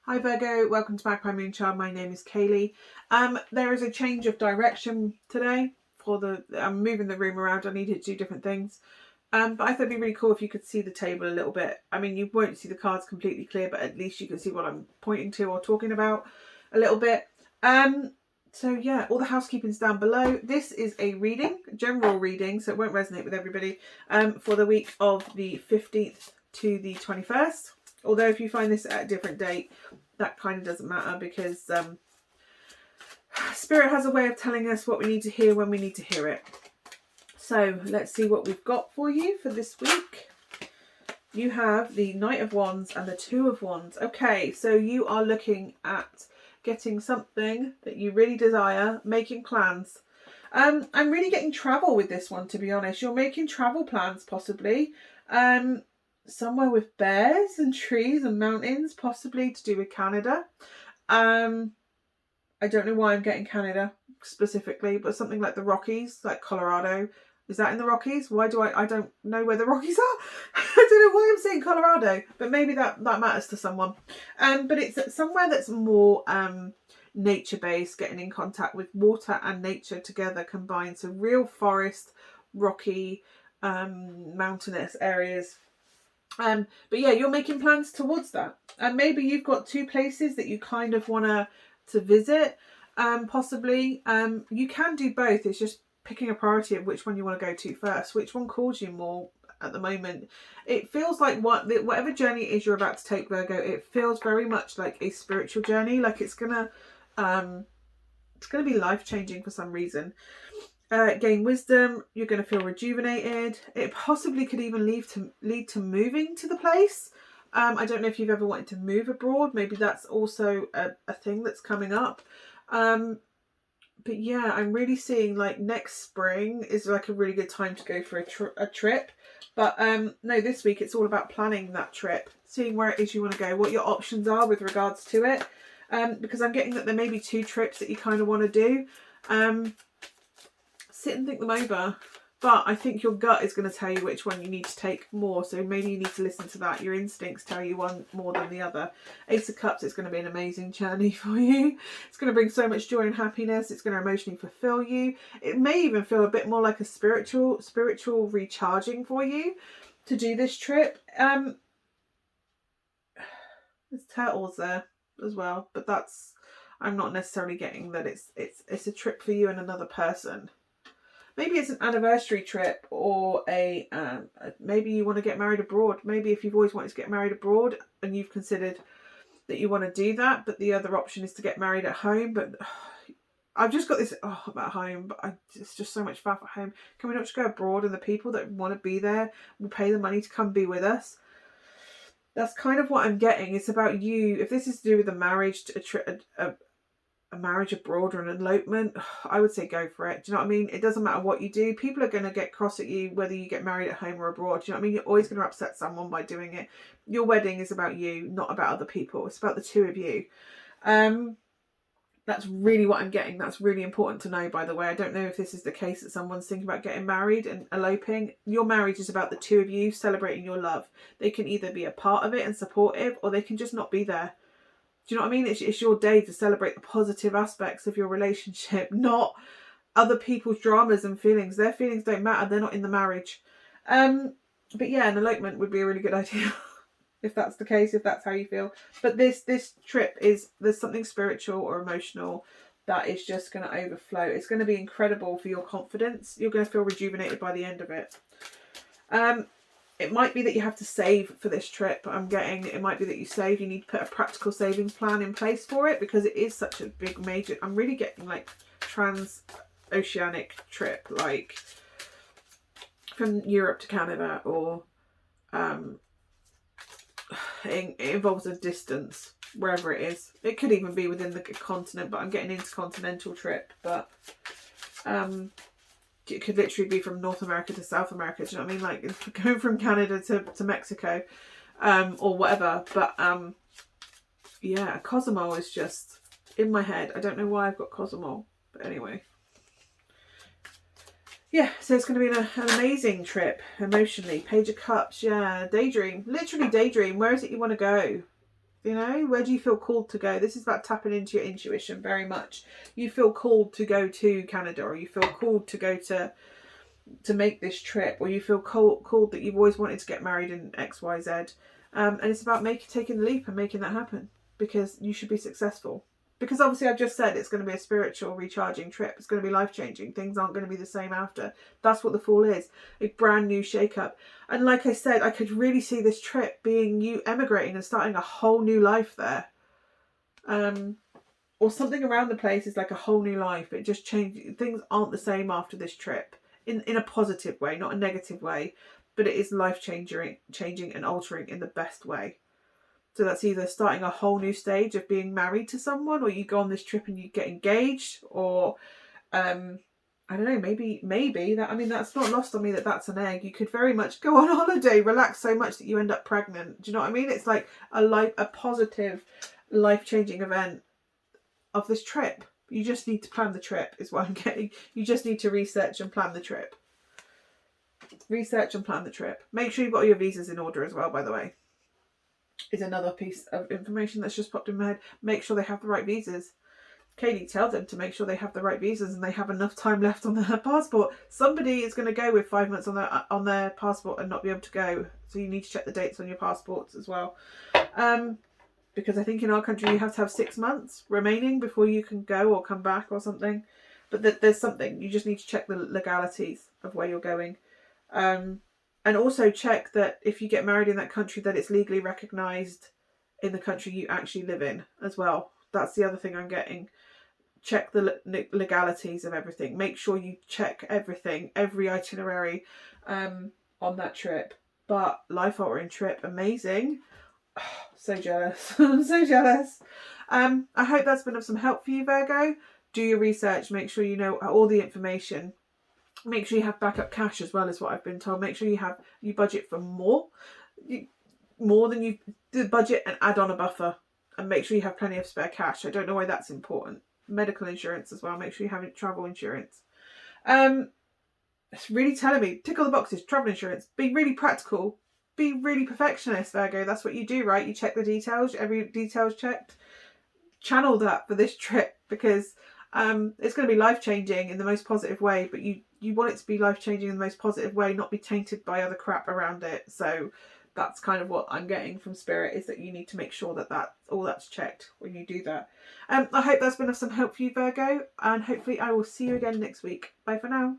Hi Virgo, welcome to Magpie Moonchild. My name is Kayleigh. There is a change of direction today I'm moving the room around. I needed to do different things. But I thought it'd be really cool if you could see the table a little bit. I mean, you won't see the cards completely clear, but at least you can see what I'm pointing to or talking about a little bit. So yeah, all the housekeeping's down below. This is a reading, general reading, so it won't resonate with everybody, for the week of the 15th to the 21st. Although if you find this at a different date, that kind of doesn't matter, because Spirit has a way of telling us what we need to hear when we need to hear it. So let's see what we've got for you for this week. You have the Knight of Wands and the Two of Wands. Okay, so you are looking at getting something that you really desire, making plans. I'm really getting travel with this one, to be honest. You're making travel plans, possibly. Somewhere with bears and trees and mountains, possibly to do with Canada. I don't know why I'm getting Canada specifically, but something like the Rockies, like Colorado. Is that in the Rockies? Why do I don't know where the Rockies are. I don't know why I'm saying Colorado, but maybe that matters to someone. But it's somewhere that's more nature-based, getting in contact with water and nature together combined. So real forest, rocky, mountainous areas. But yeah, you're making plans towards that. And maybe you've got two places that you kind of want to visit, possibly. You can do both. It's just picking a priority of which one you want to go to first, which one calls you more at the moment. It feels like whatever journey it is you're about to take, Virgo, it feels very much like a spiritual journey, like it's gonna be life-changing for some reason. Gain wisdom, you're going to feel rejuvenated. It possibly could even lead to moving to the place. I don't know if you've ever wanted to move abroad. Maybe that's also a thing that's coming up. But yeah, I'm really seeing like next spring is like a really good time to go for a trip. But no, this week it's all about planning that trip, seeing where it is you want to go, what your options are with regards to it. Because I'm getting that there may be two trips that you kind of want to do. Sit and think them over. But I think your gut is going to tell you which one you need to take more. So maybe you need to listen to that. Your instincts tell you one more than the other. Ace of Cups, it's going to be an amazing journey for you. It's going to bring so much joy and happiness. It's going to emotionally fulfill you. It may even feel a bit more like a spiritual recharging for you to do this trip. There's turtles there as well. But I'm not necessarily getting that it's a trip for you and another person. Maybe it's an anniversary trip, or maybe you want to get married abroad. Maybe if you've always wanted to get married abroad and you've considered that you want to do that, but the other option is to get married at home. But I've just got this, about home, but it's just so much faff at home. Can we not just go abroad, and the people that want to be there will pay the money to come be with us? That's kind of what I'm getting. It's about you. If this is to do with a marriage, a marriage abroad or an elopement, I would say go for it. Do you know what I mean? It doesn't matter what you do. People are going to get cross at you whether you get married at home or abroad. Do you know what I mean? You're always going to upset someone by doing it. Your wedding is about you, not about other people. It's about the two of you. That's really what I'm getting. That's really important to know, by the way. I don't know if this is the case that someone's thinking about getting married and eloping. Your marriage is about the two of you celebrating your love. They can either be a part of it and supportive, or they can just not be there. Do you know what I mean? It's your day to celebrate the positive aspects of your relationship, not other people's dramas and feelings. Their feelings don't matter. They're not in the marriage. But yeah, an elopement would be a really good idea if that's the case, if that's how you feel. But this trip there's something spiritual or emotional that is just going to overflow. It's going to be incredible for your confidence. You're going to feel rejuvenated by the end of it. It might be that you have to save for this trip. It might be that you save. You need to put a practical savings plan in place for it, because it is such a big major. I'm really getting like trans-oceanic trip, like from Europe to Canada, or it involves a distance wherever it is. It could even be within the continent, but I'm getting intercontinental trip. But it could literally be from North America to South America. Do you know what I mean? Like going from Canada to Mexico, or whatever. But yeah, Cozumel is just in my head. I don't know why I've got Cozumel, but anyway. Yeah, so it's going to be an amazing trip emotionally. Page of Cups, yeah. Daydream, literally daydream. Where is it you want to go? You know, where do you feel called to go? This is about tapping into your intuition very much. You feel called to go to Canada, or you feel called to go to make this trip, or you feel called that you've always wanted to get married in XYZ. And it's about taking the leap and making that happen, because you should be successful. Because obviously I've just said it's going to be a spiritual recharging trip. It's going to be life-changing. Things aren't going to be the same after. That's what the fall is. A brand new shake-up. And like I said, I could really see this trip being you emigrating and starting a whole new life there. Or something around the place is like a whole new life. It just changed. Things aren't the same after this trip. In a positive way, not a negative way. But it is life-changing and altering in the best way. So that's either starting a whole new stage of being married to someone, or you go on this trip and you get engaged, or I don't know, maybe that, I mean, that's not lost on me that that's an egg. You could very much go on holiday, relax so much that you end up pregnant. Do you know what I mean? It's like a positive, life-changing event of this trip. You just need to plan the trip, is what I'm getting. You just need to research and plan the trip. Research and plan the trip. Make sure you've got your visas in order as well, by the way. Is another piece of information that's just popped in my head. Make sure they have the right visas. Kayleigh, tell them to make sure they have the right visas and they have enough time left on their passport. Somebody is going to go with 5 months on their passport and not be able to go. So you need to check the dates on your passports as well. Because I think in our country you have to have 6 months remaining before you can go or come back or something. But there's something. You just need to check the legalities of where you're going. And also check that if you get married in that country, that it's legally recognised in the country you actually live in as well. That's the other thing I'm getting. Check the legalities of everything. Make sure you check everything, every itinerary on that trip. But life-altering trip, amazing. Oh, so jealous. I'm so jealous. I hope that's been of some help for you, Virgo. Do your research. Make sure you know all the information. Make sure you have backup cash as well, as what I've been told. Make sure you budget for more than you do budget, and add on a buffer, and make sure you have plenty of spare cash. I don't know why that's important. Medical insurance as well. Make sure you have travel insurance. It's really telling me, tick all the boxes. Travel insurance. Be really practical. Be really perfectionist, Virgo. That's what you do, right? You check the details. Every detail's checked. Channel that for this trip, because it's going to be life-changing in the most positive way, but you want it to be life-changing in the most positive way, not be tainted by other crap around it. So that's kind of what I'm getting from Spirit, is that you need to make sure that all that's checked when you do that. I hope that's been of some help for you, Virgo, and hopefully I will see you again next week. Bye for now.